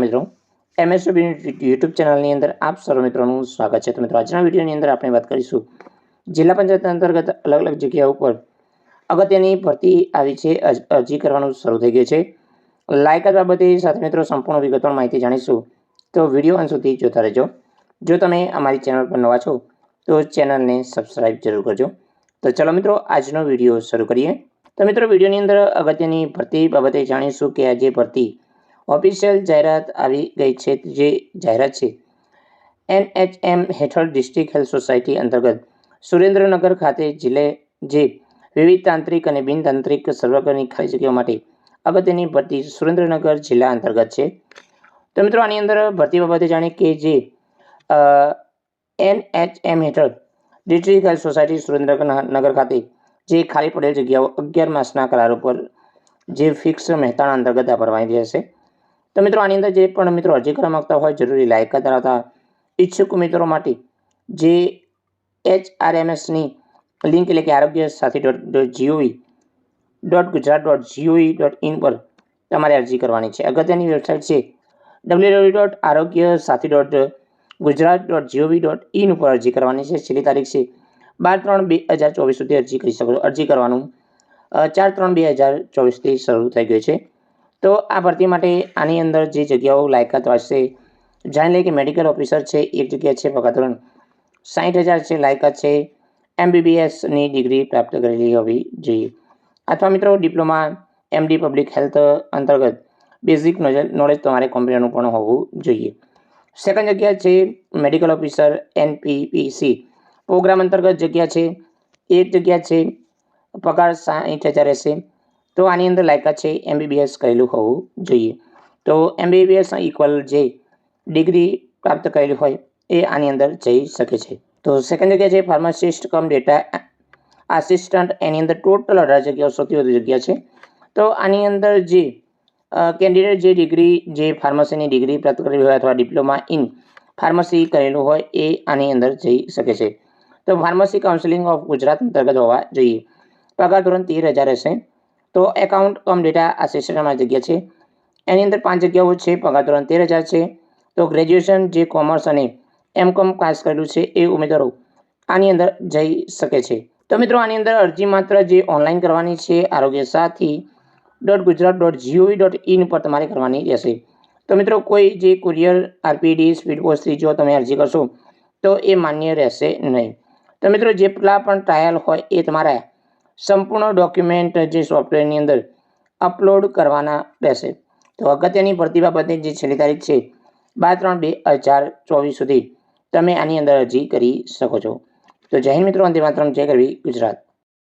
મિત્રો MSB YouTube ચેનલની અંદર આપ સર્વ મિત્રોનું સ્વાગત છે। તો મિત્રો આજના વિડીયોની અંદર આપણે વાત કરીશું જિલ્લા પંચાયત અંતર્ગત અલગ અલગ જગ્યાઓ પર અગત્યની ભરતી આવી છે। અરજી કરવાનું શરૂ થઈ ગયું છે। લાયકાત બાબતે સાથે મિત્રો સંપૂર્ણ વિગતવાર માહિતી જાણીશું, તો વિડીયો અંત સુધી જોતા રહેજો। જો તમે અમારી ચેનલ પર નવા છો તો ચેનલને સબસ્ક્રાઇબ જરૂર કરજો। તો ચલો મિત્રો આજનો વિડીયો શરૂ કરીએ। તો મિત્રો વિડીયોની અંદર અગત્યની ભરતી બાબતે જાણીશું કે આજે ભરતી ઓફિશિયલ જાહેરાત આવી ગઈ છે। જે જાહેરાત છે NHM હેઠળ ડિસ્ટ્રિક્ટ હેલ્થ સોસાયટી અંતર્ગત સુરેન્દ્રનગર ખાતે જે વિવિધ તાંત્રિક અને બિનતાંત્રિક સર્વકરની ખાલી જગ્યાઓ માટે અગત્યની ભરતી સુરેન્દ્રનગર જિલ્લા અંતર્ગત છે। તો મિત્રો આની અંદર ભરતી બાબતે જાણીએ કે જે NHM હેઠળ ડિસ્ટ્રિક્ટ હેલ્થ સોસાયટી સુરેન્દ્રનગર ખાતે જે ખાલી પડેલ જગ્યાઓ 11 માસના કરાર ઉપર જે ફિક્સ મહેતાણા અંતર્ગત ભરવાની રહેશે। તો મિત્રો આની અંદર જે પણ મિત્રો અરજી કરવા માંગતા હોય જરૂરી લાયકાત ધરાવતા ઈચ્છુક મિત્રો માટે જે HRMSની લિંક એટલે કે arogyasathi.gov.gujarat.gov.in પર તમારે અરજી કરવાની છે। અગત્યની વેબસાઇટ છે www.arogyasathi.gujarat.gov.in ઉપર અરજી કરવાની છે। છેલ્લી તારીખ છે 12/3/2024 સુધી અરજી કરી શકો છો। અરજી કરવાનું 4/3/2024થી શરૂ થઈ ગયું છે। તો આ ભરતી માટે આની અંદર જે જગ્યાઓ લાયકાત વાંચશે જાણી લે કે મેડિકલ ઓફિસર છે, એક જગ્યા છે પગાર ધોરણ 60,000 છે, લાયકાત છે MBBSની ડિગ્રી પ્રાપ્ત કરેલી હોવી જોઈએ અથવા મિત્રો ડિપ્લોમા MD પબ્લિક હેલ્થ અંતર્ગત બેઝિક નોલેજ તમારે કોમ્પ્યુટરનું પણ હોવું જોઈએ। સેકન્ડ જગ્યા છે મેડિકલ ઓફિસર NPPC પ્રોગ્રામ અંતર્ગત જગ્યા છે, એક જગ્યા છે પગાર 60,000 રહેશે। તો આની અંદર લાયકાત છે MBBS કરેલું હોવું જોઈએ। તો MBBS ઇક્વલ જે ડિગ્રી પ્રાપ્ત કરેલી હોય એ આની અંદર જઈ શકે છે। તો સેકન્ડ જગ્યા છે ફાર્માસિસ્ટ કમ ડેટા આસિસ્ટન્ટ, એની અંદર ટોટલ 18 જગ્યાઓ સૌથી વધુ જગ્યા છે। તો આની અંદર જે કેન્ડિડેટ જે ડિગ્રી જે ફાર્મસીની ડિગ્રી પ્રાપ્ત કરેલી હોય અથવા ડિપ્લોમા ઇન ફાર્મસી કરેલું હોય એ આની અંદર જઈ શકે છે। તો ફાર્મસી કાઉન્સિલિંગ ઓફ ગુજરાત અંતર્ગત હોવા જોઈએ। પગાર ધોરણ 13,000 રહેશે। તો એકાઉન્ટ કમ ડેટા આસિસ્ટન્ટમાં જગ્યા છે, એની અંદર 5 જગ્યાઓ છે, પગાર ધોરણ 13,000 છે। તો ગ્રેજ્યુએશન જે કોમર્સ અને MCOM પાસ કરેલું છે એ ઉમેદવારો આની અંદર જઈ શકે છે। તો મિત્રો આની અંદર અરજી માત્ર જે ઓનલાઈન કરવાની છે arogyasathi.gujarat.gov.in પર તમારે કરવાની રહેશે। તો મિત્રો કોઈ જે કુરિયર RPD સ્પીડ પોસ્ટથી જો તમે અરજી કરશો તો એ માન્ય રહેશે નહીં। તો મિત્રો જેટલા પણ ટ્રાયલ હોય એ તમારા સંપૂર્ણ ડોક્યુમેન્ટ જે સોફ્ટવેરની અંદર અપલોડ કરવાના રહેશે। તો અગત્યની ભરતી બાબતની જે છેલ્લી તારીખ છે 12/3/2024 સુધી તમે આની અંદર અરજી કરી શકો છો। તો જય હિન્દ મિત્રો, વંદે માતરમ, જય ગરવી ગુજરાત।